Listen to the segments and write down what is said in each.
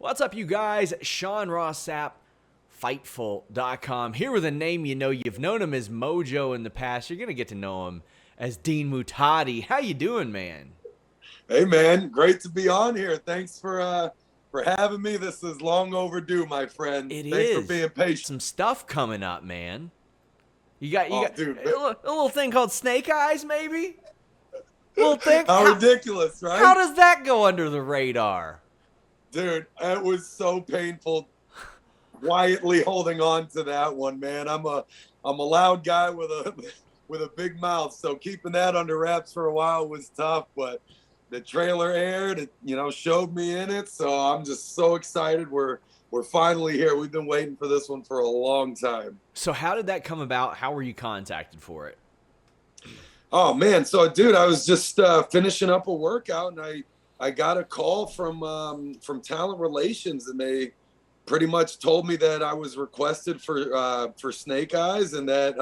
What's up, you guys? Sean Ross Sapp, Fightful.com. Here with a name you know. You've known him as Mojo in the past. You're going to get to know him as Dean Muhtadi. How you doing, man? Hey, man. Great to be on here. Thanks for having me. This is long overdue, my friend. Thanks for being patient. Some stuff coming up, man. You got dude, a little thing called Snake Eyes, maybe? Little thing? How ridiculous, right? How does that go under the radar? Dude, it was so painful quietly holding on to that one, man. I'm a loud guy with a big mouth, so keeping that under wraps for a while was tough, but the trailer aired, it, showed me in it, so I'm just so excited. We're finally here. We've been waiting for this one for a long time. So how did that come about? How were you contacted for it? Oh, man. So, dude, I was just finishing up a workout, and I got a call from Talent Relations, and they pretty much told me that I was requested for Snake Eyes, and that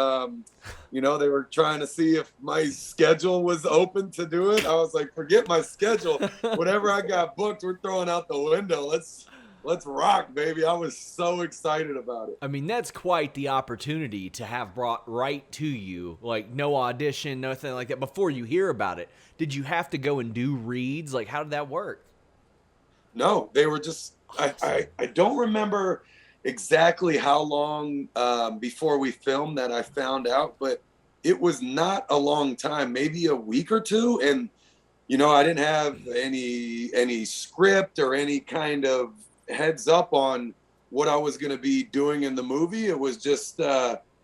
they were trying to see if my schedule was open to do it. I was like, forget my schedule. Whatever I got booked, we're throwing out the window. Let's rock, baby. I was so excited about it. I mean, that's quite the opportunity to have brought right to you, like no audition, nothing like that, before you hear about it. Did you have to go and do reads? Like, how did that work? No, they were just, I don't remember exactly how long before we filmed that I found out, but it was not a long time, maybe a week or two. And, I didn't have any script or any kind of heads up on what I was going to be doing in the movie. It was just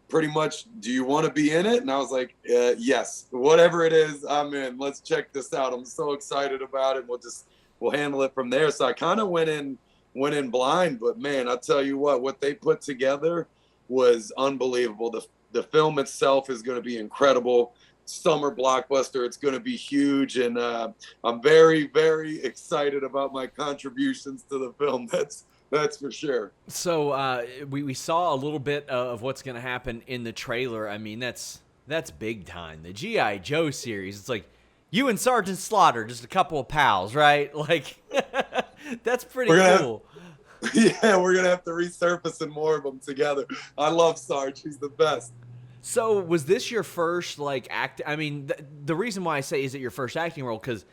pretty much, do you want to be in it? And I was like, yes, whatever it is, I'm in. Let's check this out. I'm so excited about it. We'll handle it from there. So I kind of went in blind, but man, I'll tell you what they put together was unbelievable. The film itself is going to be incredible. Summer blockbuster. It's going to be huge, and I'm very, very excited about my contributions to the film. That's for sure. So we saw a little bit of what's going to happen in the trailer. I mean, that's big time. The G.I. Joe series. It's like you and Sergeant Slaughter, just a couple of pals, right? Like that's pretty cool. We're gonna have to resurface some more of them together. I love Sarge. He's the best. So was this your first act? I mean, the reason why I say is it your first acting role, because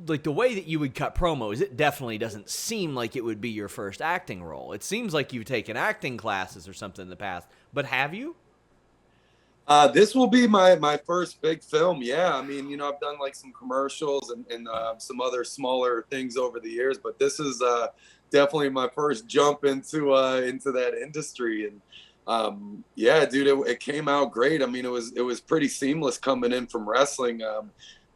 like the way that you would cut promos, it definitely doesn't seem like it would be your first acting role. It seems like you've taken acting classes or something in the past, but have you? This will be my first big film. Yeah, I mean, I've done like some commercials and some other smaller things over the years, but this is definitely my first jump into that industry. And yeah, dude, it came out great. I mean, it was pretty seamless coming in from wrestling.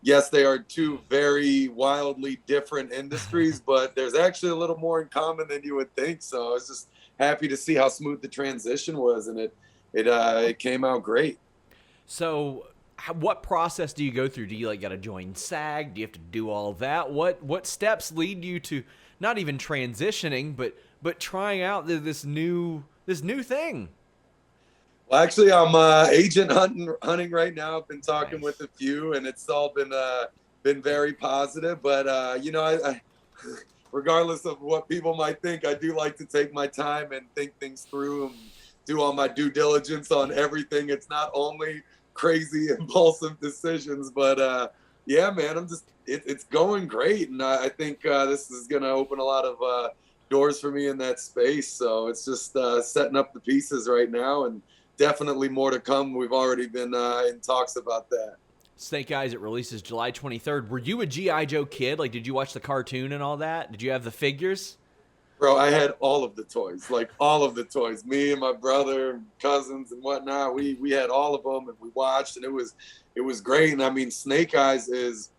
Yes, they are two very wildly different industries, but there's actually a little more in common than you would think. So I was just happy to see how smooth the transition was, and it came out great. So what process do you go through? Do you got to join SAG? Do you have to do all that? What steps lead you to not even transitioning, but trying out this new thing? Well, actually, I'm agent hunting right now. I've been talking with a few, and it's all been very positive. But I regardless of what people might think, I do like to take my time and think things through and do all my due diligence on everything. It's not only crazy impulsive decisions, but yeah, man, it's going great, and I think this is going to open a lot of doors for me in that space. So it's just setting up the pieces right now, and definitely more to come. We've already been in talks about that. Snake Eyes, it releases July 23rd. Were you a G.I. Joe kid? Like, did you watch the cartoon and all that? Did you have the figures? Bro, I had all of the toys, all of the toys. Me and my brother, cousins, and whatnot. We had all of them, and we watched, and it was great. And I mean, Snake Eyes is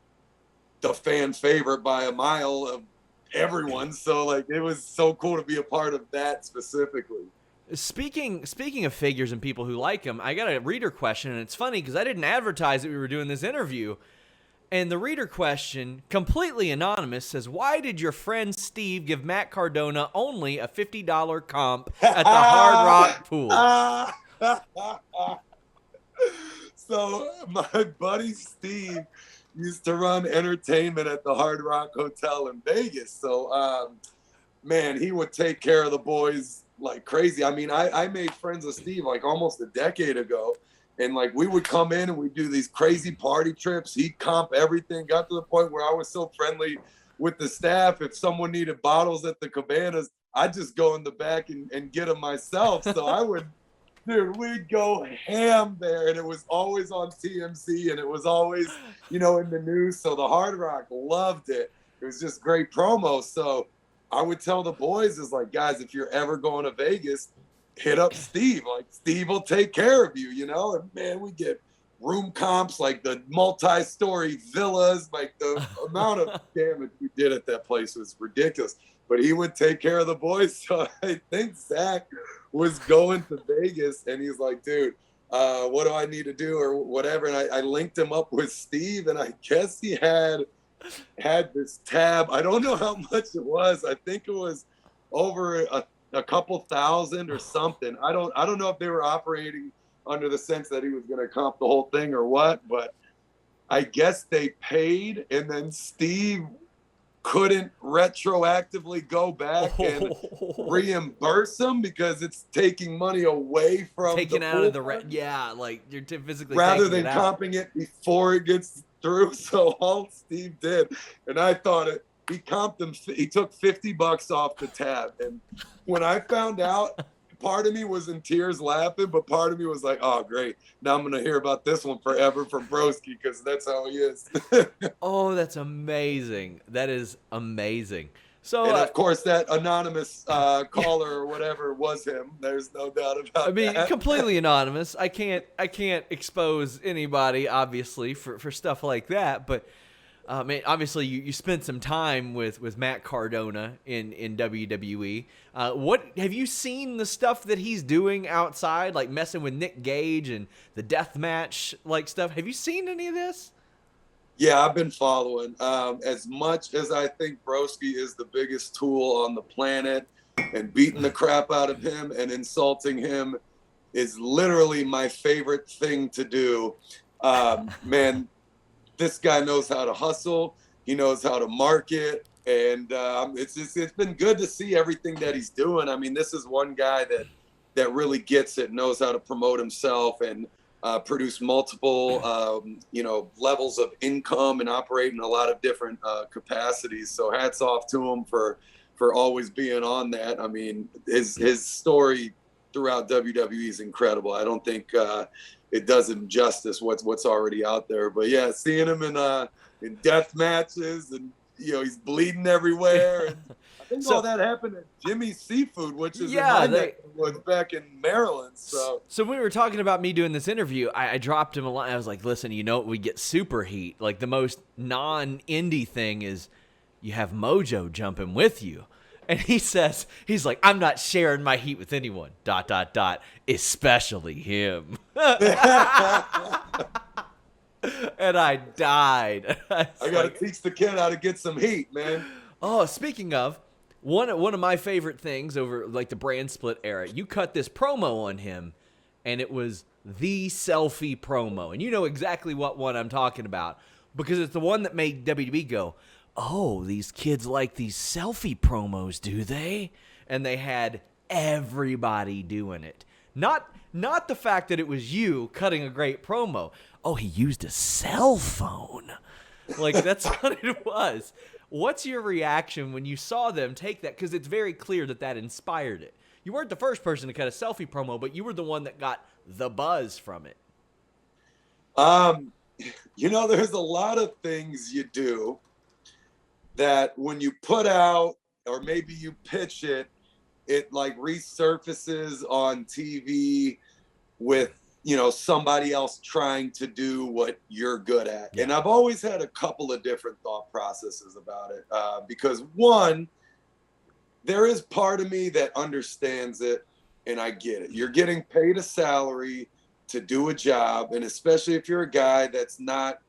the fan favorite by a mile of everyone. So it was so cool to be a part of that specifically. Speaking of figures and people who like them, I got a reader question, and it's funny because I didn't advertise that we were doing this interview. And the reader question, completely anonymous, says, why did your friend Steve give Matt Cardona only a $50 comp at the Hard Rock pool? So my buddy Steve used to run entertainment at the Hard Rock Hotel in Vegas. So man, he would take care of the boys like crazy. I mean, I made friends with Steve like almost a decade ago. And like we would come in and we'd do these crazy party trips. He'd comp everything. Got to the point where I was so friendly with the staff. If someone needed bottles at the cabanas, I'd just go in the back and get them myself. So I would, dude, we'd go ham there. And it was always on TMC and it was always, in the news. So the Hard Rock loved it. It was just great promo. So I would tell the boys, is like, guys, if you're ever going to Vegas, hit up Steve. Like, Steve will take care of you, And man, we get room comps, like the multi-story villas, like the amount of damage we did at that place was ridiculous. But he would take care of the boys. So I think Zack was going to Vegas and he's like, dude, what do I need to do or whatever? And I linked him up with Steve and I guess he had this tab. I don't know how much it was. I think it was over a couple thousand or something. I don't know if they were operating under the sense that he was going to comp the whole thing or what, but I guess they paid and then Steve couldn't retroactively go back and reimburse them because it's taking money away from taking out of the like you're physically rather than comping it before it gets through. So all Steve did, and I thought he comped him. He took $50 off the tab, and when I found out, part of me was in tears laughing, but part of me was like, oh, great. Now I'm going to hear about this one forever from Broski because that's how he is. Oh, that's amazing. That is amazing. So, and of course, that anonymous caller or whatever was him. There's no doubt about that. Completely anonymous. I can't expose anybody, obviously, for stuff like that. But obviously, you spent some time with Matt Cardona in WWE. What have you seen the stuff that he's doing outside, like messing with Nick Gage and the death match like stuff? Have you seen any of this? Yeah, I've been following. As much as I think Broski is the biggest tool on the planet, and beating the crap out of him and insulting him is literally my favorite thing to do. Man, this guy knows how to hustle. He knows how to market. And it's been good to see everything that he's doing. I mean, this is one guy that really gets it, knows how to promote himself and produce multiple, levels of income and operate in a lot of different capacities. So hats off to him for always being on that. I mean, his story throughout WWE is incredible. I don't think it does him justice what's already out there. But yeah, seeing him in death matches and he's bleeding everywhere. And I think all that happened at Jimmy's Seafood, which is was back in Maryland. So when we were talking about me doing this interview, I dropped him a line. I was like, listen, we get super heat. Like the most non-indie thing is you have Mojo jumping with you. And he's like, I'm not sharing my heat with anyone, ... especially him. And I died. I got to teach the kid how to get some heat, man. Oh, speaking of, one of my favorite things over like the brand split era, you cut this promo on him, and it was the Selfie promo. And you know exactly what one I'm talking about because it's the one that made WWE go, oh, these kids like these selfie promos, do they? And they had everybody doing it. Not the fact that it was you cutting a great promo. Oh, he used a cell phone. Like, that's what it was. What's your reaction when you saw them take that? Because it's very clear that inspired it. You weren't the first person to cut a selfie promo, but you were the one that got the buzz from it. There's a lot of things you do that when you put out or maybe you pitch it, it like resurfaces on TV with, somebody else trying to do what you're good at. Yeah. And I've always had a couple of different thought processes about it because one, there is part of me that understands it and I get it. You're getting paid a salary to do a job. And especially if you're a guy that's not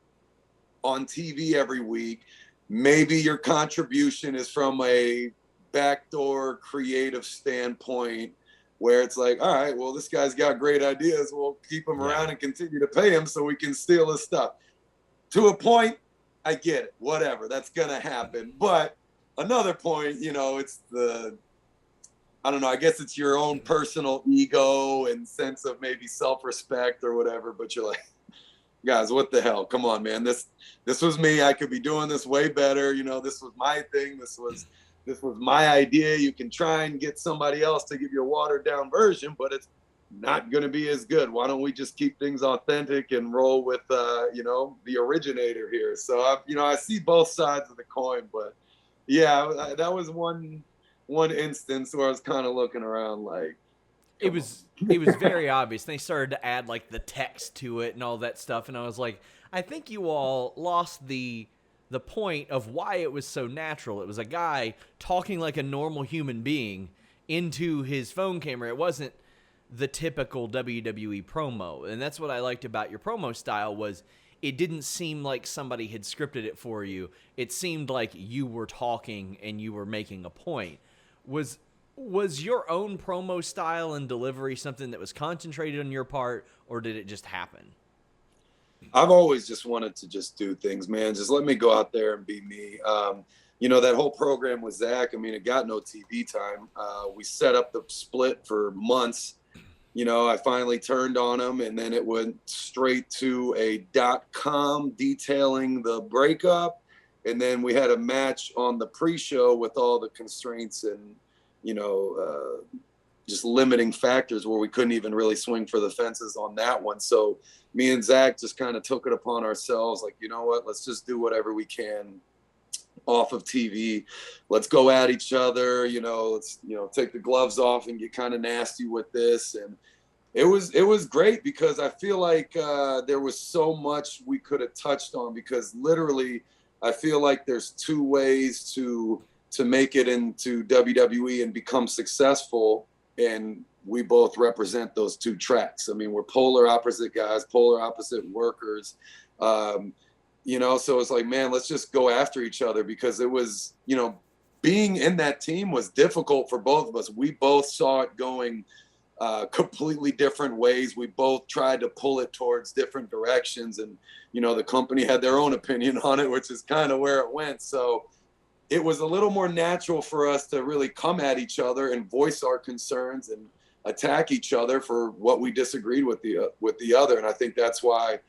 on TV every week, maybe your contribution is from a backdoor creative standpoint where it's like, all right, well, this guy's got great ideas. We'll keep him around and continue to pay him so we can steal his stuff. To a point, I get it. Whatever. That's going to happen. But another point, you know, it's I don't know, I guess it's your own personal ego and sense of maybe self-respect or whatever, but you're like, guys, what the hell? Come on, man. This was me. I could be doing this way better. You know, this was my thing. This was my idea. You can try and get somebody else to give you a watered down version, but it's not going to be as good. Why don't we just keep things authentic and roll with, you know, the originator here? So, I see both sides of the coin, but yeah, that was one instance where I was kind of looking around like, it was very obvious. They started to add like the text to it and all that stuff, and I was like, I think you all lost the point of why it was so natural. It was a guy talking like a normal human being into his phone camera. It wasn't the typical WWE promo, and that's what I liked about your promo style. Was it didn't seem like somebody had scripted it for you. It seemed like you were talking and you were making a point. Was your own promo style and delivery something that was concentrated on your part, or did it just happen? I've always just wanted to just do things, man. Just let me go out there and be me. You know, that whole program with Zach, I mean, it got no TV time. We set up the split for months. You know, I finally turned on him, and then it went straight to a .com detailing the breakup. And then we had a match on the pre-show with all the constraints and, you know, just limiting factors where we couldn't even really swing for the fences on that one. So me and Zach just kind of took it upon ourselves. Like, you know what, let's just do whatever we can off of TV. Let's go at each other, you know, let's, you know, take the gloves off and get kind of nasty with this. And it was great because I feel like there was so much we could have touched on, because literally I feel like there's two ways to make it into WWE and become successful. And we both represent those two tracks. I mean, we're polar opposite guys, polar opposite workers. You know, so it's like, man, let's just go after each other, because it was, you know, being in that team was difficult for both of us. We both saw it going completely different ways. We both tried to pull it towards different directions. And, you know, the company had their own opinion on it, which is kind of where it went. So it was a little more natural for us to really come at each other and voice our concerns and attack each other for what we disagreed with the other. And I think that's why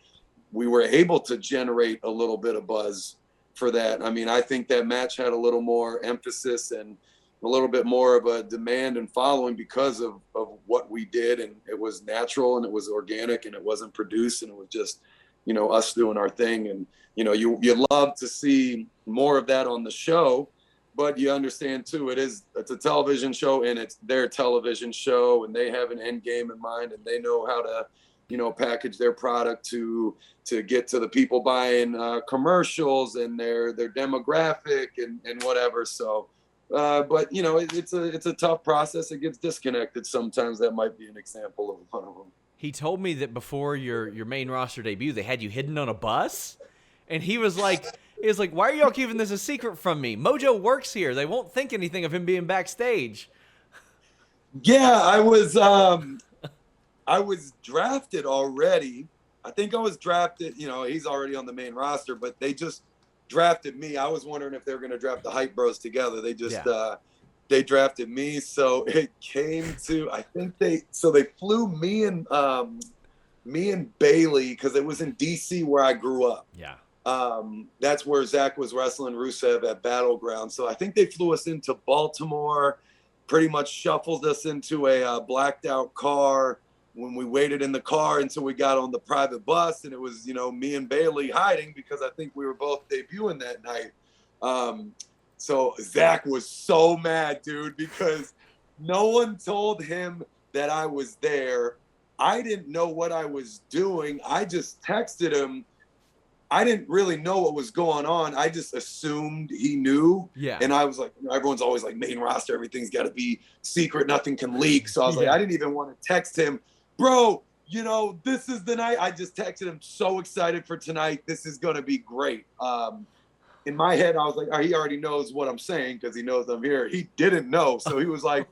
we were able to generate a little bit of buzz for that. I mean, I think that match had a little more emphasis and a little bit more of a demand and following because of what we did. And it was natural and it was organic and it wasn't produced, and it was just, you know, us doing our thing. And, you know, you love to see more of that on the show, but you understand too, it's a television show and it's their television show, and they have an end game in mind, and they know how to, you know, package their product to get to the people buying commercials and their demographic and whatever. So, but you know, it's a tough process. It gets disconnected sometimes. That might be an example of one of them. He told me that before your main roster debut, they had you hidden on a bus, and he was like, why are y'all keeping this a secret from me? Mojo works here. They won't think anything of him being backstage. Yeah, I was drafted already. I think I was drafted, you know, he's already on the main roster, but they just drafted me. I was wondering if they were going to draft the Hype Bros together. They just, they drafted me. So it came to, I think they flew me and Bailey, because it was in DC where I grew up. Yeah. That's where Zach was wrestling Rusev at Battleground. So I think they flew us into Baltimore, pretty much shuffled us into a blacked out car. When we waited in the car until we got on the private bus, and it was, you know, me and Bailey hiding because I think we were both debuting that night. So Zach was so mad, dude, because no one told him that I was there. I didn't know what I was doing. I just texted him. I didn't really know what was going on. I just assumed he knew. Yeah. And I was like, you know, everyone's always like, main roster, everything's got to be secret. Nothing can leak. So I was like, I didn't even want to text him, bro, you know, this is the night. I just texted him, so excited for tonight. This is going to be great. In my head, I was like, oh, he already knows what I'm saying because he knows I'm here. He didn't know. So he was like,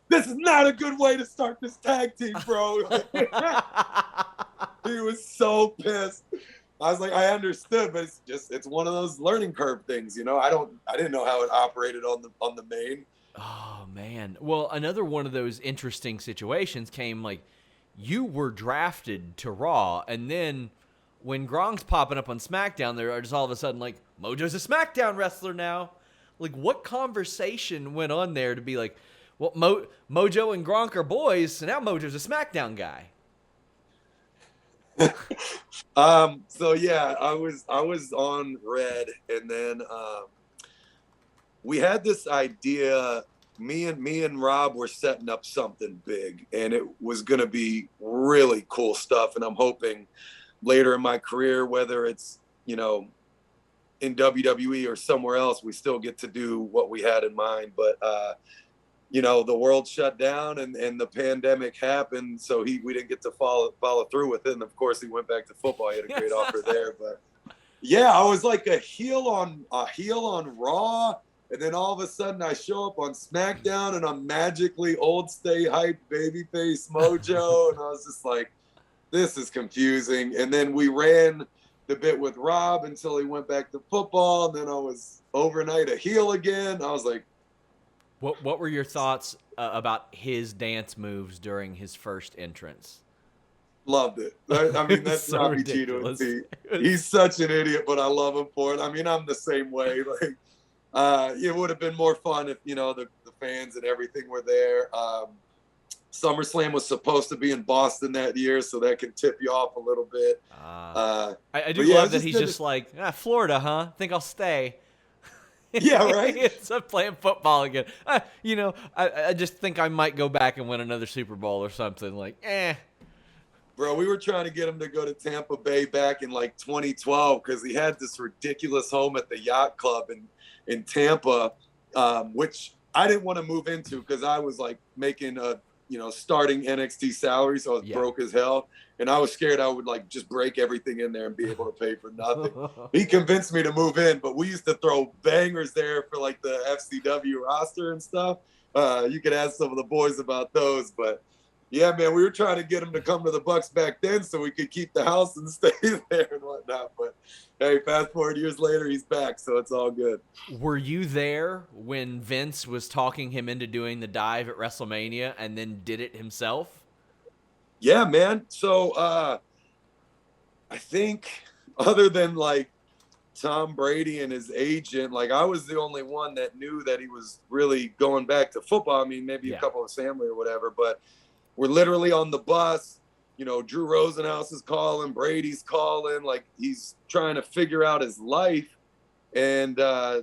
this is not a good way to start this tag team, bro. He was so pissed. I was like, I understood, but it's one of those learning curve things, you know. I didn't know how it operated on the main. Oh man. Well, another one of those interesting situations came like you were drafted to Raw, and then when Gronk's popping up on SmackDown, they're just all of a sudden like, Mojo's a SmackDown wrestler now. Like, what conversation went on there to be like, well, Mojo and Gronk are boys, so now Mojo's a SmackDown guy. So yeah, I was on Red, and then we had this idea. Me and Rob were setting up something big, and it was going to be really cool stuff. And I'm hoping later in my career, whether it's, you know, in WWE or somewhere else, we still get to do what we had in mind. But you know, the world shut down and the pandemic happened, so we didn't get to follow through with it. And of course, he went back to football. He had a great offer there, but yeah, I was like a heel on Raw, and then all of a sudden I show up on SmackDown and I'm magically old stay hype babyface Mojo, and I was just like, this is confusing. And then we ran the bit with Rob until he went back to football, and then I was overnight a heel again. I was like, what were your thoughts about his dance moves during his first entrance? Loved it. I mean, that's so Robbie G to a T. He's such an idiot, but I love him for it. I mean, I'm the same way. Like, it would have been more fun if, you know, the fans and everything were there. SummerSlam was supposed to be in Boston that year, so that can tip you off a little bit. I do love that he's just like, Florida, huh? Think I'll stay. Yeah, right? It's playing football again. You know, I just think I might go back and win another Super Bowl or something. Like, Bro, we were trying to get him to go to Tampa Bay back in like 2012 because he had this ridiculous home at the Yacht Club in Tampa, which I didn't want to move into because I was like making a, you know, starting NXT salary, so I was broke as hell. And I was scared I would like just break everything in there and be able to pay for nothing. He convinced me to move in, but we used to throw bangers there for like the FCW roster and stuff. You could ask some of the boys about those, but yeah, man, we were trying to get him to come to the Bucks back then so we could keep the house and stay there and whatnot. But hey, fast forward years later, he's back, so it's all good. Were you there when Vince was talking him into doing the dive at WrestleMania and then did it himself? Yeah, man. So I think other than like Tom Brady and his agent, like I was the only one that knew that he was really going back to football. I mean, maybe a couple of his family or whatever, but we're literally on the bus. You know, Drew Rosenhaus is calling, Brady's calling, like he's trying to figure out his life. And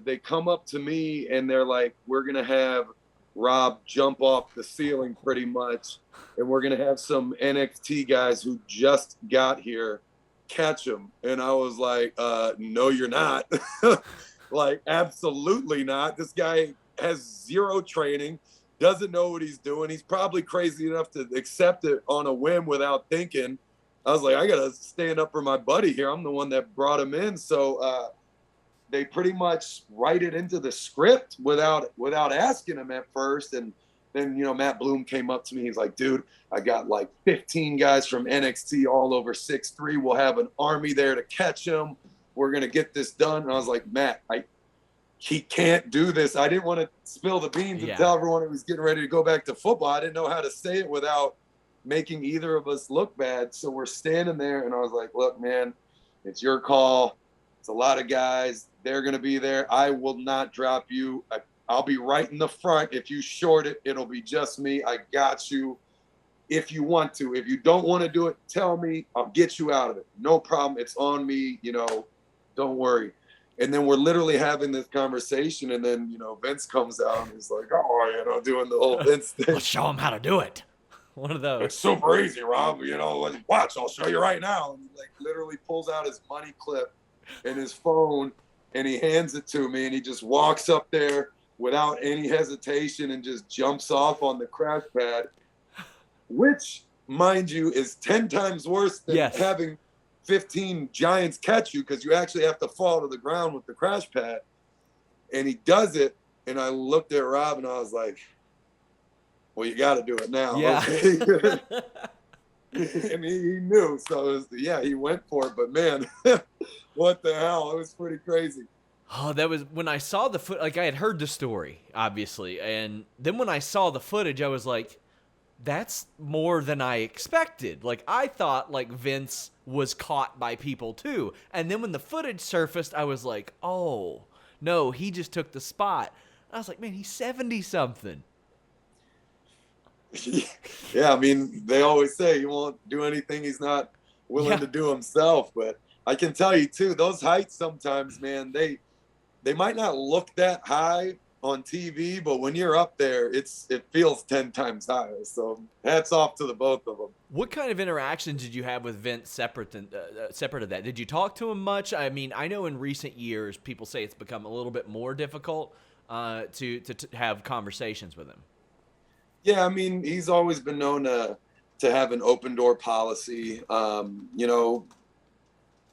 they come up to me and they're like, we're going to have Rob jump off the ceiling pretty much. And we're going to have some NXT guys who just got here catch him. And I was like, no, you're not. Like, absolutely not. This guy has zero training, doesn't know what he's doing. He's probably crazy enough to accept it on a whim without thinking. I was like, I got to stand up for my buddy here. I'm the one that brought him in. So they pretty much write it into the script without asking him at first. And then, you know, Matt Bloom came up to me. He's like, dude, I got like 15 guys from NXT all over 6'3". We'll have an army there to catch him. We're going to get this done. And I was like, Matt, he can't do this. I didn't want to spill the beans and tell everyone he was getting ready to go back to football. I didn't know how to say it without making either of us look bad. So we're standing there and I was like, look, man, it's your call. It's a lot of guys. They're going to be there. I will not drop you. I'll be right in the front. If you short it, it'll be just me. I got you. If you want to. If you don't want to do it, tell me. I'll get you out of it. No problem. It's on me. You know, don't worry. And then we're literally having this conversation. And then, you know, Vince comes out and he's like, oh, you know, doing the whole Vince thing. Let's show him how to do it. One of those. It's super easy, Rob. You know, watch. I'll show you right now. And he like literally pulls out his money clip and his phone and he hands it to me. And he just walks up there without any hesitation and just jumps off on the crash pad, which, mind you, is 10 times worse than having 15 giants catch you because you actually have to fall to the ground with the crash pad. And he does it, and I looked at Rob, and I was like, well, you got to do it now. Yeah. Okay. And he knew. So it was, yeah, he went for it. But man, what the hell? It was pretty crazy. Oh, that was when I saw the foot. Like I had heard the story, obviously, and then when I saw the footage, I was like, "That's more than I expected." Like I thought, like Vince was caught by people too, and then when the footage surfaced, I was like, "Oh no, he just took the spot." I was like, "Man, he's 70 something." Yeah, I mean, they always say he won't do anything he's not willing to do himself. But I can tell you too, those heights sometimes, man, they might not look that high on TV, but when you're up there, it feels 10 times higher. So hats off to the both of them. What kind of interactions did you have with Vince separate of that? Did you talk to him much? I mean, I know in recent years people say it's become a little bit more difficult to have conversations with him. Yeah, I mean, he's always been known to have an open door policy, you know,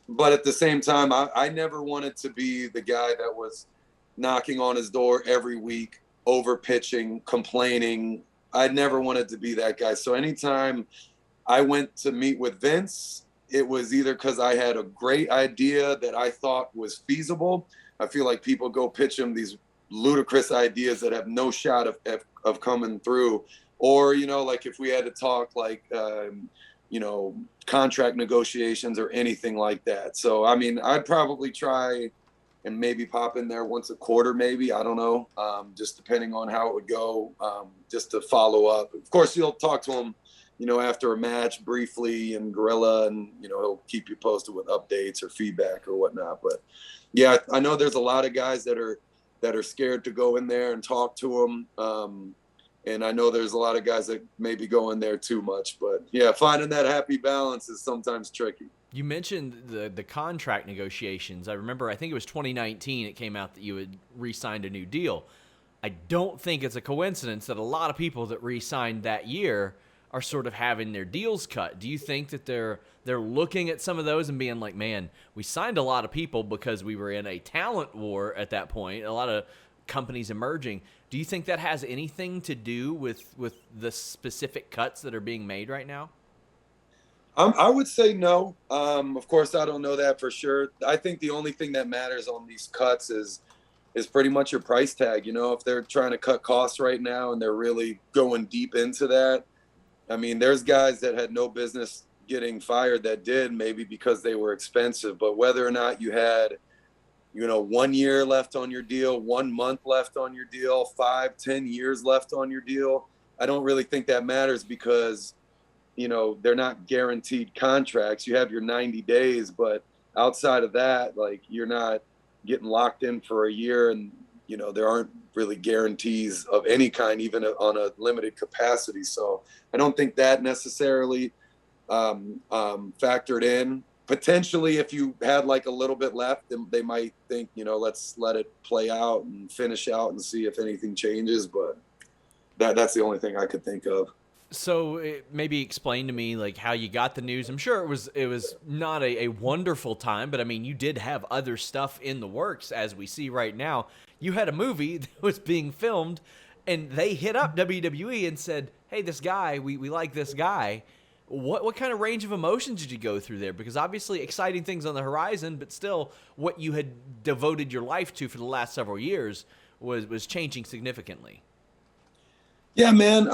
but at the same time, I never wanted to be the guy that was knocking on his door every week, over pitching, complaining. I never wanted to be that guy. So anytime I went to meet with Vince, it was either because I had a great idea that I thought was feasible. I feel like people go pitch him these ludicrous ideas that have no shot of coming through. Or, you know, like if we had to talk like, you know, contract negotiations or anything like that. So, I mean, I'd probably try and maybe pop in there once a quarter, maybe, I don't know, just depending on how it would go, just to follow up. Of course, you'll talk to him, you know, after a match briefly and gorilla, and, you know, he'll keep you posted with updates or feedback or whatnot. But yeah, I know there's a lot of guys that are scared to go in there and talk to him. And I know there's a lot of guys that maybe go in there too much, but yeah, finding that happy balance is sometimes tricky. You mentioned the contract negotiations. I remember, I think it was 2019, it came out that you had re-signed a new deal. I don't think it's a coincidence that a lot of people that re-signed that year are sort of having their deals cut. Do you think that they're looking at some of those and being like, man, we signed a lot of people because we were in a talent war at that point, a lot of companies emerging. Do you think that has anything to do with the specific cuts that are being made right now? I would say no. Of course, I don't know that for sure. I think the only thing that matters on these cuts is pretty much your price tag. You know, if they're trying to cut costs right now and they're really going deep into that, I mean, there's guys that had no business getting fired that did, maybe because they were expensive. But whether or not you had, you know, 1 year left on your deal, 1 month left on your deal, 5, 10 years left on your deal, I don't really think that matters because, you know, they're not guaranteed contracts. You have your 90 days, but outside of that, like, you're not getting locked in for a year, and, you know, there aren't really guarantees of any kind, even on a limited capacity. So I don't think that necessarily factored in. Potentially, if you had like a little bit left, then they might think, you know, let's let it play out and finish out and see if anything changes. But that's the only thing I could think of. So maybe explain to me like how you got the news. I'm sure it was not a wonderful time, but I mean, you did have other stuff in the works, as we see right now. You had a movie that was being filmed, and they hit up WWE and said, "Hey, this guy, we like this guy." What kind of range of emotions did you go through there? Because obviously exciting things on the horizon, but still what you had devoted your life to for the last several years was changing significantly. Yeah, man.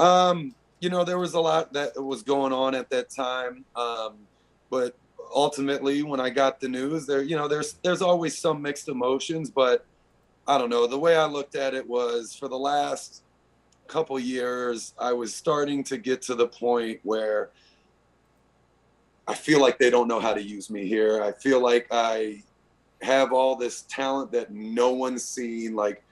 You know, there was a lot that was going on at that time. But ultimately, when I got the news, there's always some mixed emotions. But I don't know. The way I looked at it was, for the last couple years, I was starting to get to the point where I feel like they don't know how to use me here. I feel like I have all this talent that no one's seen. Like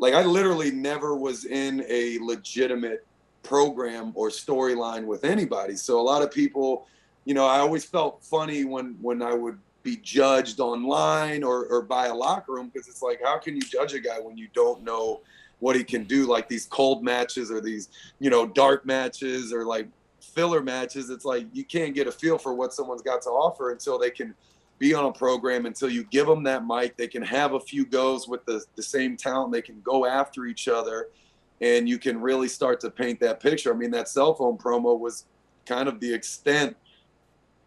I literally never was in a legitimate program or storyline with anybody. So a lot of people, you know, I always felt funny when I would be judged online or by a locker room, because it's like, how can you judge a guy when you don't know what he can do? Like these cold matches or these, you know, dark matches or like filler matches. It's like you can't get a feel for what someone's got to offer until they can be on a program, until you give them that mic. They can have a few goes with the same talent. They can go after each other, and you can really start to paint that picture. I mean, that cell phone promo was kind of the extent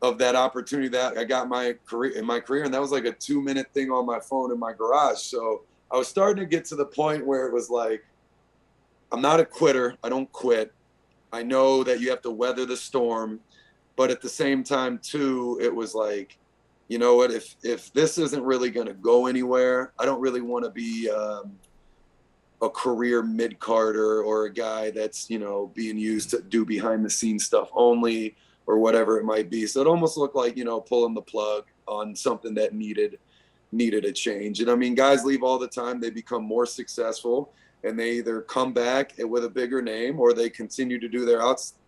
of that opportunity that I got in my career. And that was like a 2-minute thing on my phone in my garage. So I was starting to get to the point where it was like, I'm not a quitter. I don't quit. I know that you have to weather the storm, but at the same time too, it was like, you know what, if this isn't really going to go anywhere, I don't really want to be a career mid-carder or a guy that's, you know, being used to do behind the scenes stuff only or whatever it might be. So it almost looked like, you know, pulling the plug on something that needed a change. And I mean, guys leave all the time. They become more successful and they either come back with a bigger name or they continue to do their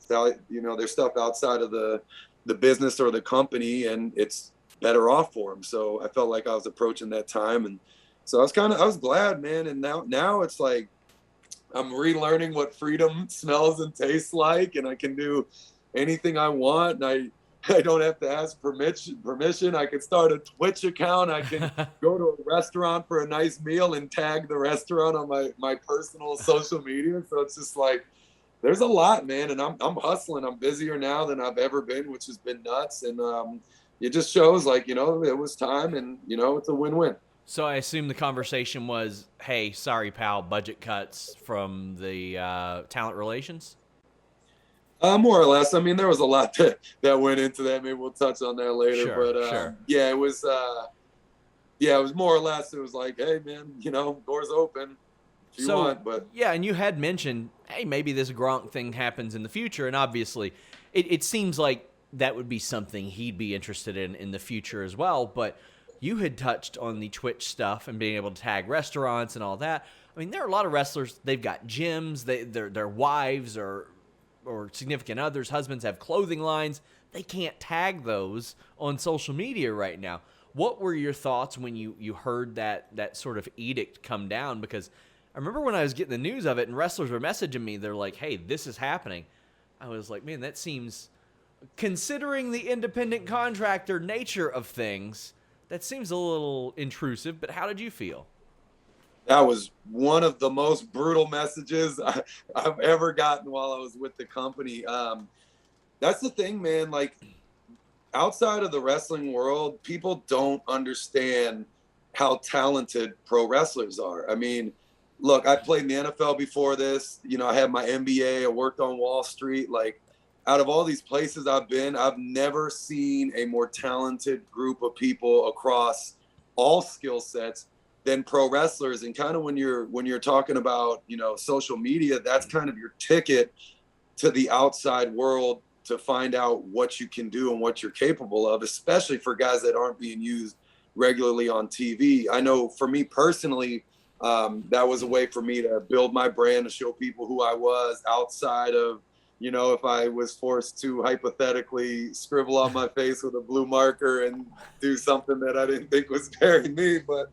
their stuff outside of the business or the company, and it's better off for them. So I felt like I was approaching that time, and so I was glad, man. And now it's like I'm relearning what freedom smells and tastes like, and I can do anything I want, and I don't have to ask permission. I can start a Twitch account. I can go to a restaurant for a nice meal and tag the restaurant on my personal social media. So it's just like, there's a lot, man. And I'm hustling. I'm busier now than I've ever been, which has been nuts. And it just shows like, you know, it was time, and, you know, it's a win-win. So I assume the conversation was, hey, sorry, pal, budget cuts from the talent relations? More or less. I mean, there was a lot that went into that. Maybe we'll touch on that later. Sure, but sure. yeah, it was more or less. It was like, hey, man, you know, doors open if you want. But yeah, and you had mentioned, hey, maybe this Gronk thing happens in the future, and obviously, it seems like that would be something he'd be interested in the future as well. But you had touched on the Twitch stuff and being able to tag restaurants and all that. I mean, there are a lot of wrestlers. They've got gyms. Their wives or significant others, husbands have clothing lines. They can't tag those on social media right now. What were your thoughts when you heard that sort of edict come down? Because I remember when I was getting the news of it and wrestlers were messaging me, they're like, hey, this is happening. I was like, man, that seems, considering the independent contractor nature of things, that seems a little intrusive. But how did you feel? That was one of the most brutal messages I've ever gotten while I was with the company. That's the thing, man. Like, outside of the wrestling world, people don't understand how talented pro wrestlers are. I mean, look, I played in the NFL before this. You know, I had my MBA. I worked on Wall Street. Like, out of all these places I've been, I've never seen a more talented group of people across all skill sets than pro wrestlers. And kind of when you're talking about, you know, social media, that's kind of your ticket to the outside world to find out what you can do and what you're capable of, especially for guys that aren't being used regularly on TV. I know for me personally, that was a way for me to build my brand, to show people who I was outside of, you know, if I was forced to hypothetically scribble on my face with a blue marker and do something that I didn't think was very me. But,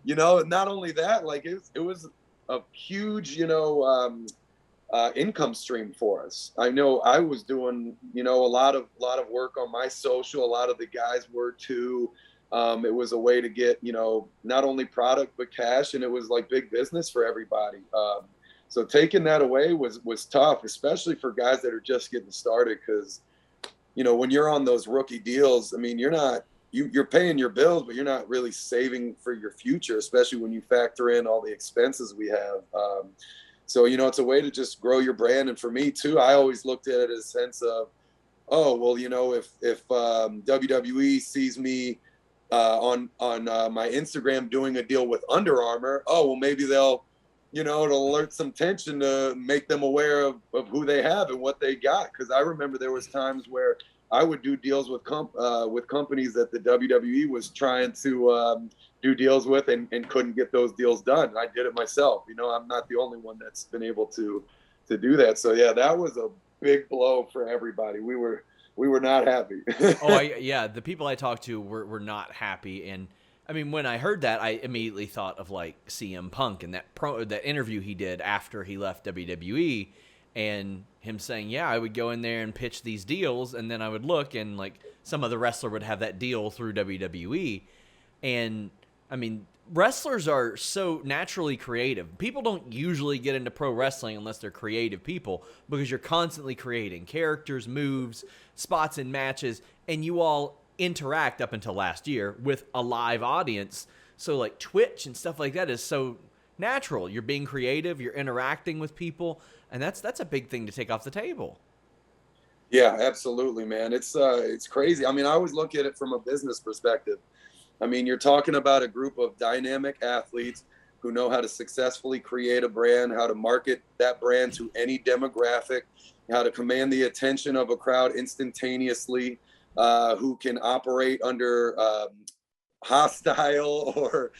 you know, not only that, like it was a huge, you know, income stream for us. I know I was doing, you know, a lot of work on my social. A lot of the guys were too. It was a way to get, you know, not only product, but cash. And it was like big business for everybody. So taking that away was tough, especially for guys that are just getting started. Because, you know, when you're on those rookie deals, I mean, you're paying your bills, but you're not really saving for your future, especially when you factor in all the expenses we have. So, you know, it's a way to just grow your brand. And for me too, I always looked at it as a sense of, oh, well, you know, if WWE sees me on my Instagram doing a deal with Under Armour, oh, well, maybe they'll, you know, it'll alert some tension to make them aware of who they have and what they got. Because I remember there was times where I would do deals with companies that the WWE was trying to do deals with and couldn't get those deals done. I did it myself. You know, I'm not the only one that's been able to do that. So yeah, that was a big blow for everybody. We were not happy. Yeah, the people I talked to were not happy. And I mean, when I heard that, I immediately thought of like CM Punk and that interview he did after he left WWE, and him saying, yeah, I would go in there and pitch these deals, and then I would look, and like some other wrestler would have that deal through WWE. And I mean, wrestlers are so naturally creative. People don't usually get into pro wrestling unless they're creative people, because you're constantly creating characters, moves, spots in matches, and you all interact up until last year with a live audience. So like Twitch and stuff like that is so natural. You're being creative, you're interacting with people, and that's a big thing to take off the table. Yeah, absolutely, man. It's crazy. I mean, I always look at it from a business perspective. I mean, you're talking about a group of dynamic athletes who know how to successfully create a brand, how to market that brand to any demographic, how to command the attention of a crowd instantaneously, who can operate under hostile or,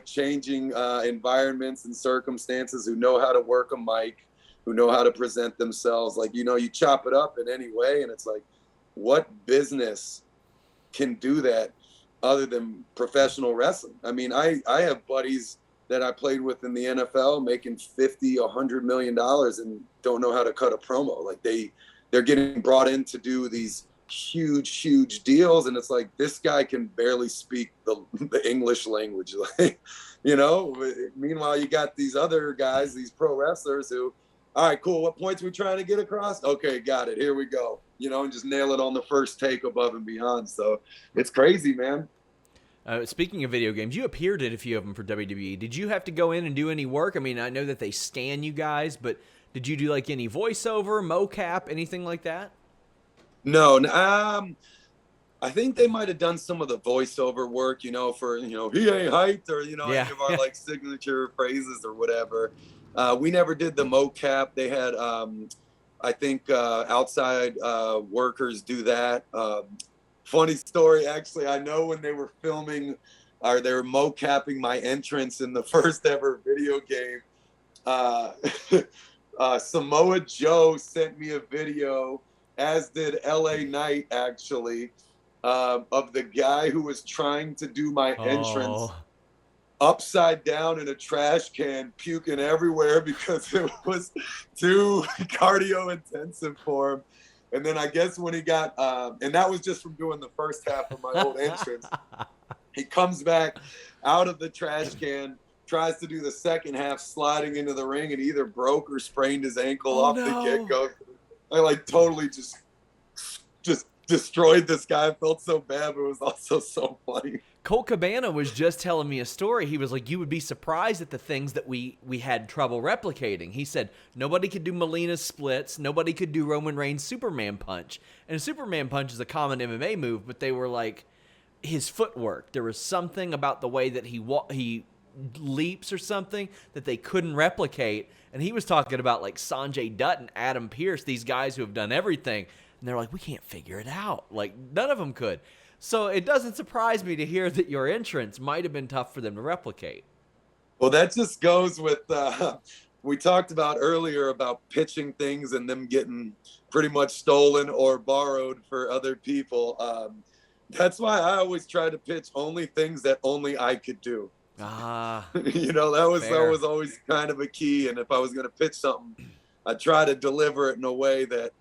changing environments and circumstances, who know how to work a mic, who know how to present themselves. Like, you chop it up in any way, and it's like, what business can do that other than professional wrestling? I mean, I have buddies that I played with in the NFL making $50, $100 million and don't know how to cut a promo. Like they're getting brought in to do these huge deals, and it's like, this guy can barely speak the English language. Like, meanwhile, you got these other guys, these pro wrestlers who, all right, cool, what points we trying to get across? Okay, got it, here we go. And just nail it on the first take, above and beyond. So it's crazy, man. Speaking of video games, you appeared at a few of them for WWE. Did you have to go in and do any work? I mean, I know that they stan you guys, but did you do like any voiceover, mocap, anything like that? No, I think they might have done some of the voiceover work, for, he ain't hyped, or, any of our like signature phrases or whatever. We never did the mocap. They had, I think, outside workers do that. Funny story, actually, I know when they were filming, or they were mocapping my entrance in the first ever video game, Samoa Joe sent me a video, as did LA Knight, actually, of the guy who was trying to do my entrance upside down in a trash can, puking everywhere because it was too cardio intensive for him. And then I guess when he got, and that was just from doing the first half of my old entrance, he comes back out of the trash can, tries to do the second half, sliding into the ring, and either broke or sprained his ankle off the get-go. I like totally just destroyed this guy. I felt so bad, but it was also so funny. Colt Cabana was just telling me a story. He was like, you would be surprised at the things that we had trouble replicating. He said nobody could do Melina's splits. Nobody could do Roman Reigns' Superman punch. And a Superman punch is a common MMA move, but they were like, his footwork. There was something about the way that he leaps or something that they couldn't replicate. And he was talking about like Sanjay Dutt and Adam Pearce, these guys who have done everything. And they're like, we can't figure it out. Like, none of them could. So it doesn't surprise me to hear that your entrance might have been tough for them to replicate. Well, that just goes with, we talked about earlier about pitching things and them getting pretty much stolen or borrowed for other people. That's why I always try to pitch only things that only I could do. That was always kind of a key. And if I was going to pitch something, I try to deliver it in a way that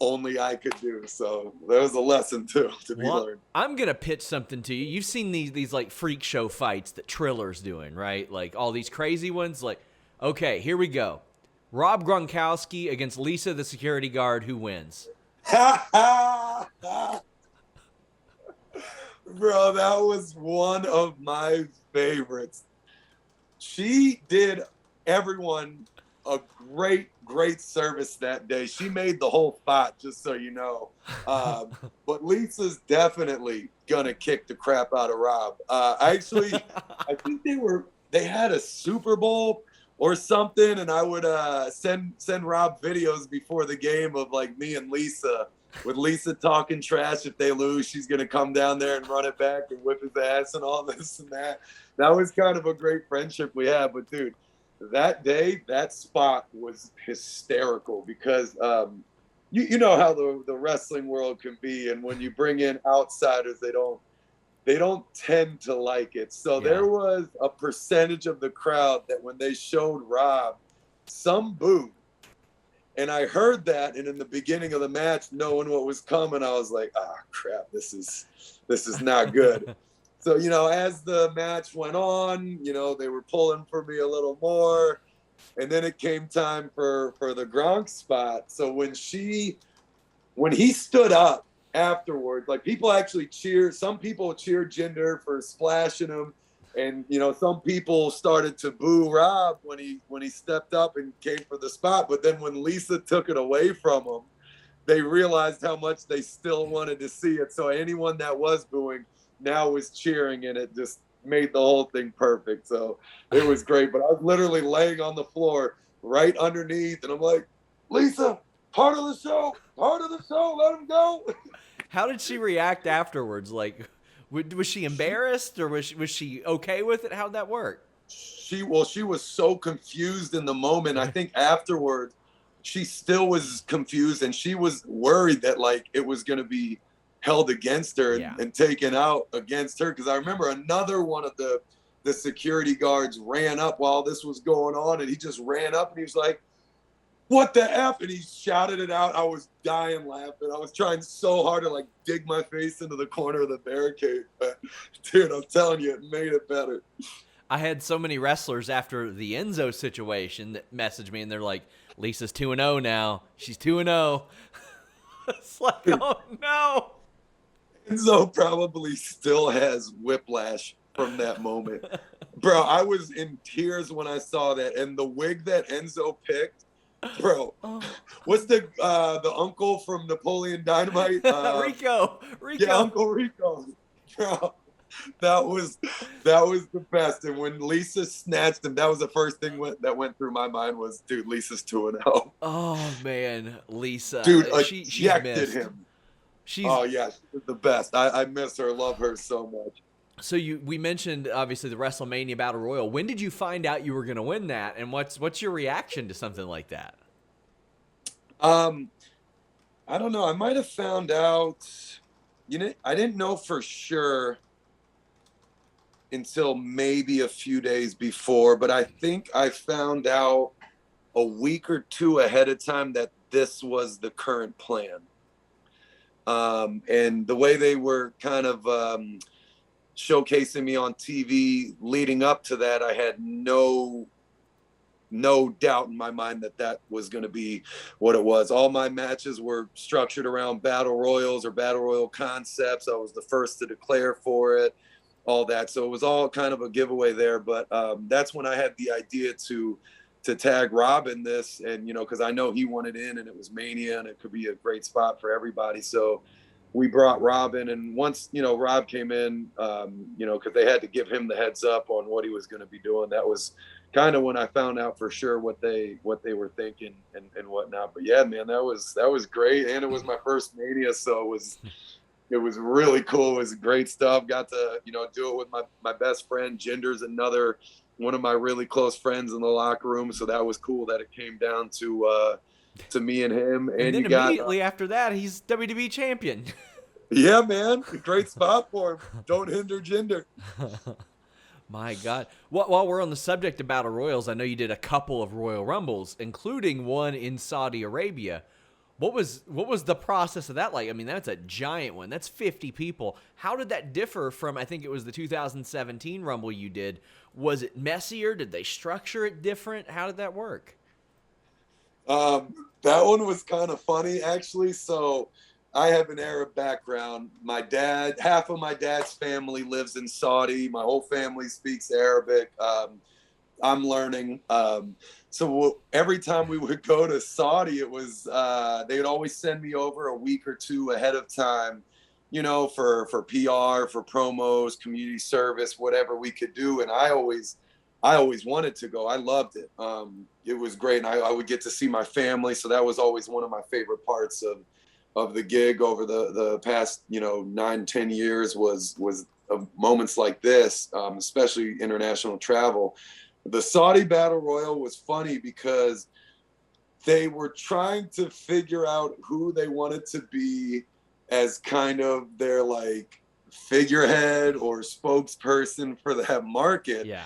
only I could do. So there was a lesson too to be learned. I'm gonna pitch something to you. You've seen these like freak show fights that Triller's doing, right? Like all these crazy ones. Like, okay, here we go. Rob Gronkowski against Lisa, the security guard. Who wins? Bro, that was one of my favorites. She did everyone a great service that day. She made the whole fight, just so you know. But Lisa's definitely gonna kick the crap out of Rob. I think they had a Super Bowl or something, and I would send Rob videos before the game of like me and Lisa, with Lisa talking trash. If they lose, she's gonna come down there and run it back and whip his ass and all this and that. That was kind of a great friendship we had. But dude, that day, that spot was hysterical because you know how the wrestling world can be, and when you bring in outsiders, they don't tend to like it. So there was a percentage of the crowd that when they showed Rob, some booed. And I heard that, and in the beginning of the match, knowing what was coming, I was like, crap, this is not good. So, as the match went on, they were pulling for me a little more. And then it came time for the Gronk spot. So when he stood up afterwards, like people actually cheered. Some people cheered Jinder for splashing him. And, some people started to boo Rob when he stepped up and came for the spot. But then when Lisa took it away from him, they realized how much they still wanted to see it. So anyone that was booing now was cheering, and it just made the whole thing perfect. So it was great. But I was literally laying on the floor right underneath, and I'm like, Lisa, part of the show, let him go. How did she react afterwards? Like, was she embarrassed, or was she okay with it? How'd that work? She was so confused in the moment. I think afterwards, she still was confused, and she was worried that like it was going to be held against her and taken out against her. Because I remember another one of the security guards ran up while this was going on, and he just ran up and he was like, "What the F?" And he shouted it out. I was dying laughing. I was trying so hard to like dig my face into the corner of the barricade. But dude, I'm telling you, it made it better. I had so many wrestlers after the Enzo situation that messaged me, and they're like, Lisa's 2-0 now. She's 2-0. It's like, oh no. Enzo probably still has whiplash from that moment. Bro, I was in tears when I saw that. And the wig that Enzo picked, bro, what's the uncle from Napoleon Dynamite? Rico. Yeah, Uncle Rico. Bro, that was the best. And when Lisa snatched him, that was the first thing that went through my mind was, dude, Lisa's 2-0. Oh man, Lisa. Dude, she's ejected missed. him. Oh yeah, she's the best. I miss her, love her so much. So we mentioned obviously the WrestleMania Battle Royal. When did you find out you were going to win that, and what's your reaction to something like that? I don't know. I might have found out. I didn't know for sure until maybe a few days before, but I think I found out a week or two ahead of time that this was the current plan. And the way they were kind of showcasing me on TV leading up to that, I had no doubt in my mind that was going to be what it was. All my matches were structured around battle royals or battle royal concepts. I was the first to declare for it, all that. So it was all kind of a giveaway there. But that's when I had the idea to tag Rob in this, and because I know he wanted in, and it was Mania, and it could be a great spot for everybody. So we brought Rob in, and once Rob came in, because they had to give him the heads up on what he was going to be doing. That was kind of when I found out for sure what they were thinking and whatnot. But yeah, man, that was great, and it was my first Mania, so it was really cool. It was great stuff. Got to do it with my best friend. Jinder's another one of my really close friends in the locker room, so that was cool that it came down to me and him. And then immediately after that, he's WWE champion. Yeah, man, great spot for him. Don't hinder Jinder. My God. While we're on the subject of Battle Royals, I know you did a couple of Royal Rumbles, including one in Saudi Arabia. What was the process of that like? I mean, that's a giant one. That's 50 people. How did that differ from, I think it was the 2017 Rumble you did? Was it messier? Did they structure it different? How did that work? That one was kind of funny, actually. So I have an Arab background. Half of my dad's family lives in Saudi. My whole family speaks Arabic. I'm learning. So every time we would go to Saudi, it was they would always send me over a week or two ahead of time, for PR, for promos, community service, whatever we could do. And I always wanted to go. I loved it. It was great. And I would get to see my family. So that was always one of my favorite parts of the gig over the past, 9-10 years was moments like this, especially international travel. The Saudi Battle Royal was funny because they were trying to figure out who they wanted to be as kind of their like figurehead or spokesperson for that market. Yeah.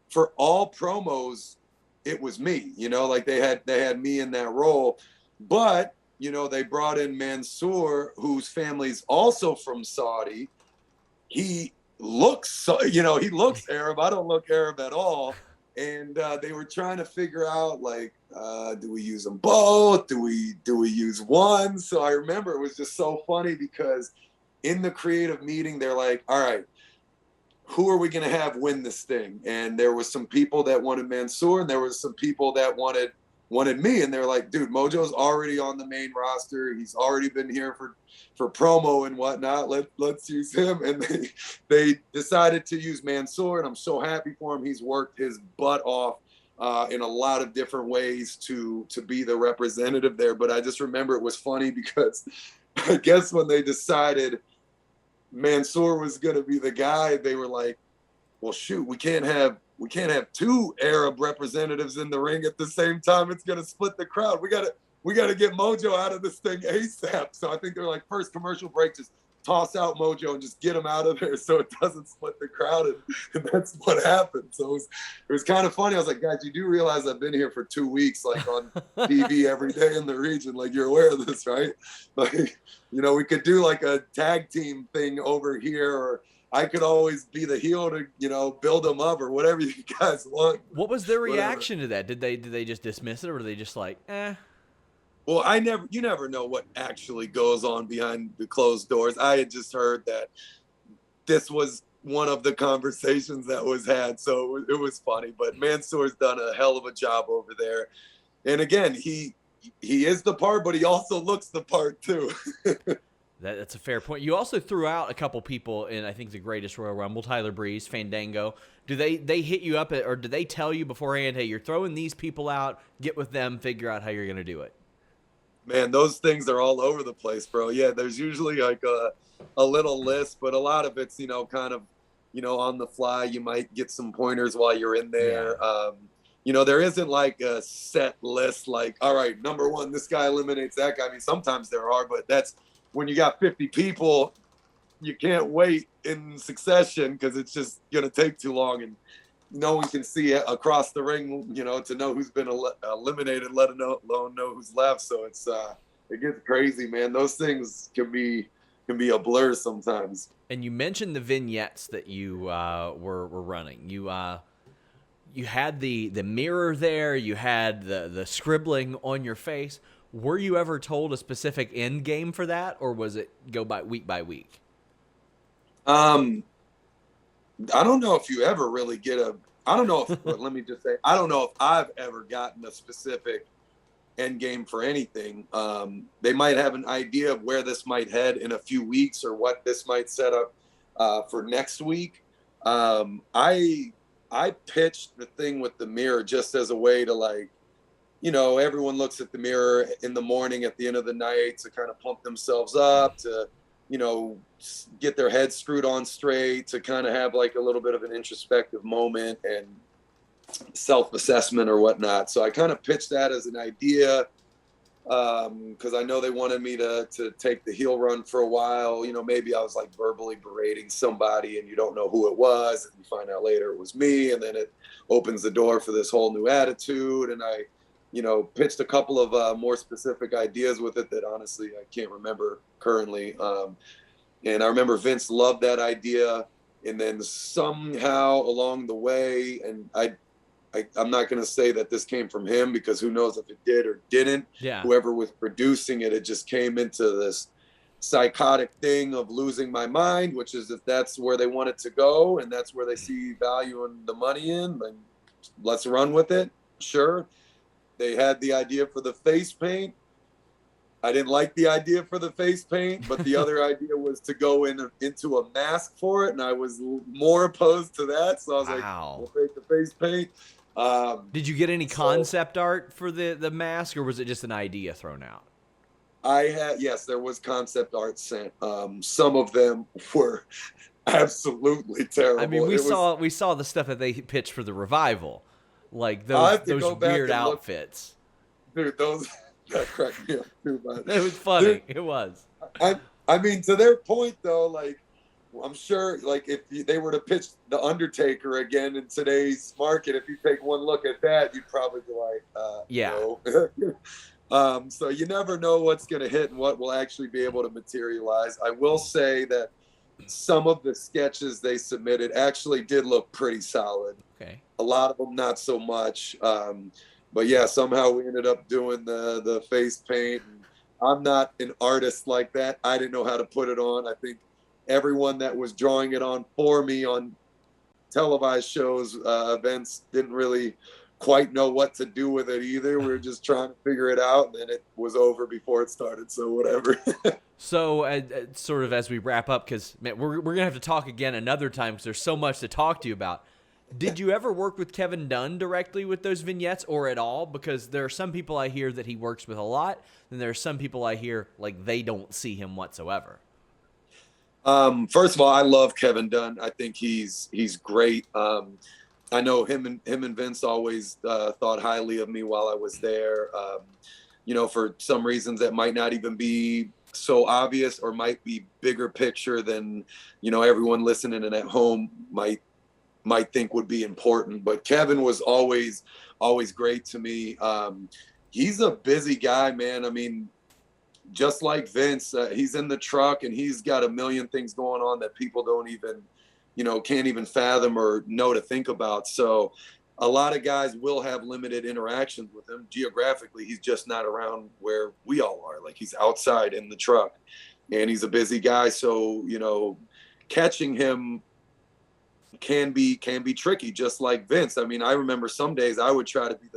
For all promos, it was me, like they had me in that role. But, they brought in Mansoor, whose family's also from Saudi. He looks, so, you know, he looks Arab. I don't look Arab at all. And they were trying to figure out, like, do we use them both? Do we use one? So I remember it was just so funny because in the creative meeting, they're like, all right, who are we going to have win this thing? And there was some people that wanted Mansoor, and there was some people that wanted me. And they're like, dude, Mojo's already on the main roster. He's already been here for promo and whatnot. Let's use him. And they decided to use Mansoor, and I'm so happy for him. He's worked his butt off in a lot of different ways to be the representative there. But I just remember it was funny because I guess when they decided Mansoor was going to be the guy, they were like, well, shoot, we can't have two Arab representatives in the ring at the same time. It's going to split the crowd. We got to get Mojo out of this thing ASAP. So I think they're like, first commercial break, just toss out Mojo and just get him out of there so it doesn't split the crowd. And that's what happened. So it was kind of funny. I was like, guys, you do realize I've been here for 2 weeks, like on TV every day in the region. Like, you're aware of this, right? Like, you know, we could do like a tag team thing over here, or I could always be the heel to, you know, build them up or whatever you guys want. What was their reaction to that? Did they just dismiss it, or were they just like, eh? Well, you never know what actually goes on behind the closed doors. I had just heard that this was one of the conversations that was had, so it was funny. But Mansoor's done a hell of a job over there. And again, he is the part, but he also looks the part too. That's a fair point. You also threw out a couple people in, I think, the Greatest Royal Rumble, Tyler Breeze, Fandango. Do they hit you up, or do they tell you beforehand, hey, you're throwing these people out, get with them, figure out how you're going to do it? Man, those things are all over the place, bro. Yeah, there's usually like a little list, but a lot of it's, you know, kind of, you know, on the fly. You might get some pointers while you're in there. Yeah. You know, there isn't like a set list like, all right, number one, this guy eliminates that guy. I mean, sometimes there are, but that's when you got 50 people, you can't wait in succession because it's just going to take too long. And no one can see across the ring, you know, to know who's been eliminated, let alone know who's left. So it gets crazy, man. Those things can be a blur sometimes. And you mentioned the vignettes that you were running. You had the mirror there. You had the scribbling on your face. Were you ever told a specific end game for that, or was it go by week by week? I don't know if you ever really get I don't know if, let me just say, I don't know if I've ever gotten a specific end game for anything. They might have an idea of where this might head in a few weeks or what this might set up for next week. I pitched the thing with the mirror just as a way to, like, you know, everyone looks at the mirror in the morning at the end of the night to kind of pump themselves up, to, you know, get their head screwed on straight, to kind of have like a little bit of an introspective moment and self-assessment or whatnot. So I kind of pitched that as an idea because I know they wanted me to take the heel run for a while. You know, maybe I was like verbally berating somebody and you don't know who it was, and you find out later it was me, and then it opens the door for this whole new attitude. And I, you know, pitched a couple of more specific ideas with it that honestly I can't remember currently. And I remember Vince loved that idea. And then somehow along the way, and I'm not going to say that this came from him because who knows if it did or didn't. Yeah. Whoever was producing it, it just came into this psychotic thing of losing my mind, which is if that's where they want it to go and that's where they see value and the money in, then let's run with it. Sure. They had the idea for the face paint. I didn't like the idea for the face paint, but the other idea was to go into a mask for it, and I was more opposed to that. So I was like, we'll take the face paint. Did you get any concept art for the mask, or was it just an idea thrown out? Yes, there was concept art sent. Some of them were absolutely terrible. I mean, we saw the stuff that they pitched for the Revival. Like those weird outfits. Dude, that cracked me up too, man. It was funny. Dude, it was. I mean, to their point though, like, I'm sure, like, if they were to pitch The Undertaker again in today's market, if you take one look at that, you'd probably be like, yeah. No. So you never know what's going to hit and what will actually be able to materialize. I will say that some of the sketches they submitted actually did look pretty solid. Okay. A lot of them not so much. But yeah, somehow we ended up doing the face paint. And I'm not an artist like that. I didn't know how to put it on. I think everyone that was drawing it on for me on televised shows, events, didn't really quite know what to do with it either. We were just trying to figure it out, and then it was over before it started, so whatever. So sort of as we wrap up, because we're going to have to talk again another time because there's so much to talk to you about. Did you ever work with Kevin Dunn directly with those vignettes or at all? Because there are some people I hear that he works with a lot, and there are some people I hear like they don't see him whatsoever. First of all, I love Kevin Dunn. I think he's great. I know him and Vince always thought highly of me while I was there. For some reasons that might not even be so obvious or might be bigger picture than, everyone listening and at home might think would be important. But Kevin was always great to me. He's a busy guy, man. I mean, just like Vince, he's in the truck and he's got a million things going on that people don't even, can't even fathom or know to think about. So a lot of guys will have limited interactions with him. Geographically, he's just not around where we all are. Like, he's outside in the truck and he's a busy guy. So, catching him can be tricky, just like Vince. I mean, I remember some days I would try to be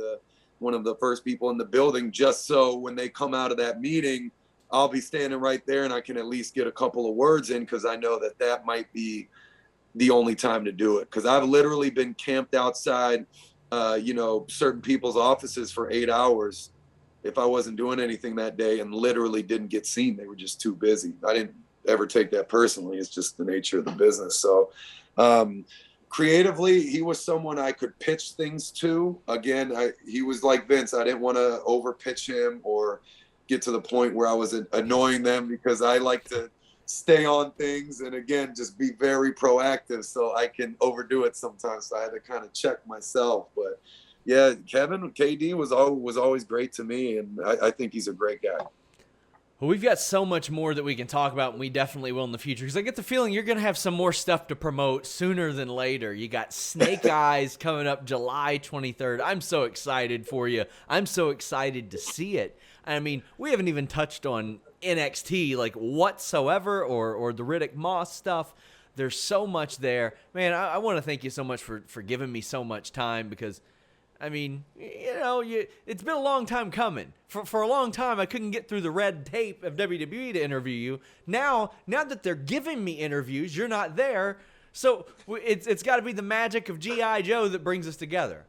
one of the first people in the building, just so when they come out of that meeting, I'll be standing right there and I can at least get a couple of words in, because I know that might be the only time to do it. Because I've literally been camped outside, certain people's offices for 8 hours if I wasn't doing anything that day, and literally didn't get seen. They were just too busy. I didn't ever take that personally. It's just the nature of the business. So creatively, he was someone I could pitch things to. Again, he was like Vince. I didn't want to over pitch him or get to the point where I was annoying them, because I like to stay on things and, again, just be very proactive, so I can overdo it sometimes. So I had to kind of check myself. But yeah, KD was always great to me, and I think he's a great guy. Well, we've got so much more that we can talk about, and we definitely will in the future, because I get the feeling you're going to have some more stuff to promote sooner than later. You got Snake Eyes coming up July 23rd. I'm so excited for you. I'm so excited to see it. I mean, we haven't even touched on NXT like whatsoever, or the Riddick Moss stuff. There's so much there. Man, I want to thank you so much for giving me so much time, because I mean, it's been a long time coming. For a long time, I couldn't get through the red tape of WWE to interview you. Now that they're giving me interviews, you're not there. So it's got to be the magic of G.I. Joe that brings us together.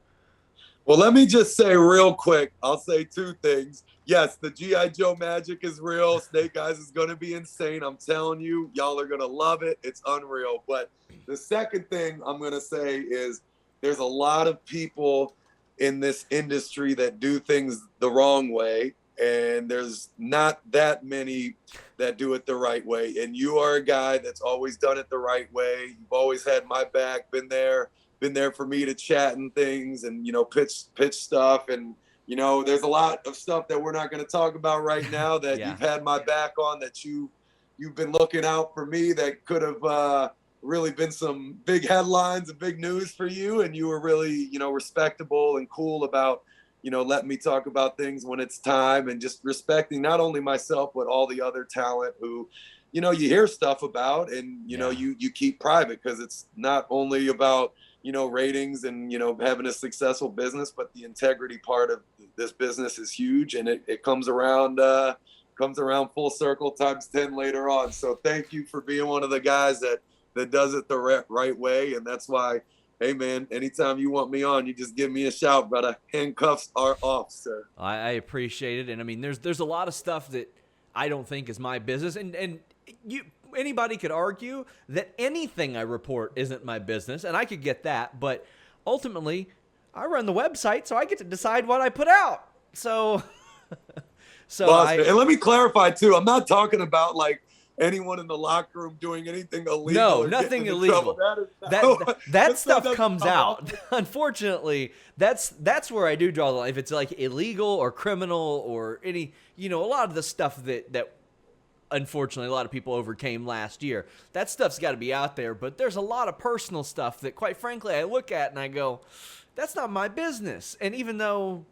Well, let me just say real quick, I'll say two things. Yes, the G.I. Joe magic is real. Snake Eyes is going to be insane. I'm telling you, y'all are going to love it. It's unreal. But the second thing I'm going to say is there's a lot of people in this industry that do things the wrong way, and there's not that many that do it the right way. And you are a guy that's always done it the right way. You've always had my back, been there for me to chat and things, and pitch stuff. And there's a lot of stuff that we're not going to talk about right now that You've had my back on, that you've been looking out for me, that could have really been some big headlines and big news for you. And you were really, respectable and cool about, letting me talk about things when it's time, and just respecting not only myself, but all the other talent who, you hear stuff about, and, you keep private, because it's not only about, ratings and, having a successful business, but the integrity part of this business is huge, and it comes around full circle times 10 later on. So thank you for being one of the guys that does it the right way. And that's why, hey man, anytime you want me on, you just give me a shout, brother. Handcuffs are off, sir. I appreciate it. And I mean, there's a lot of stuff that I don't think is my business. And anybody could argue that anything I report isn't my business, and I could get that. But ultimately, I run the website, so I get to decide what I put out. So and let me clarify too, I'm not talking about like anyone in the locker room doing anything illegal. No, nothing illegal. That stuff comes out. Unfortunately, that's where I do draw the line. If it's like illegal or criminal or any, a lot of the stuff that unfortunately a lot of people overcame last year. That stuff's got to be out there, but there's a lot of personal stuff that, quite frankly, I look at and I go, that's not my business. And even though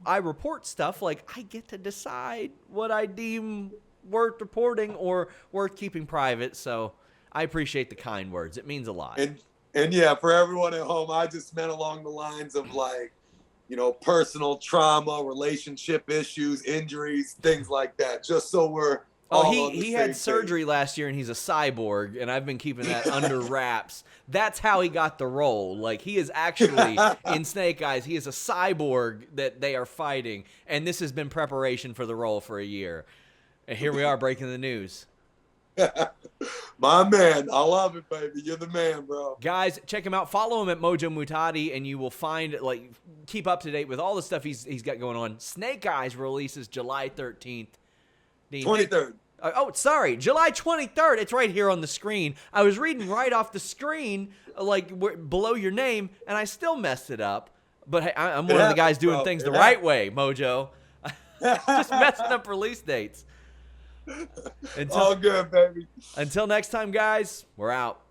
I report stuff, like, I get to decide what I deem worth reporting or worth keeping private. So I appreciate the kind words. It means a lot. And yeah, for everyone at home, I just meant along the lines of, like, you know, personal trauma, relationship issues, injuries, things like that. Just so we're he had surgery last year and he's a cyborg, and I've been keeping that under wraps. That's how he got the role. Like, he is actually in Snake Eyes. He is a cyborg that they are fighting, and this has been preparation for the role for a year. And here we are breaking the news. My man, I love it, baby. You're the man, bro. Guys, check him out. Follow him at Mojo Muhtadi, and you will find, like, keep up to date with all the stuff he's got going on. Snake Eyes releases July 13th. 23rd. Oh, sorry, July 23rd. It's right here on the screen. I was reading right off the screen, like, below your name, and I still messed it up. But hey, I'm one of the guys doing things the right way, Mojo. Just messing up release dates. All good, baby. Until next time, guys, we're out.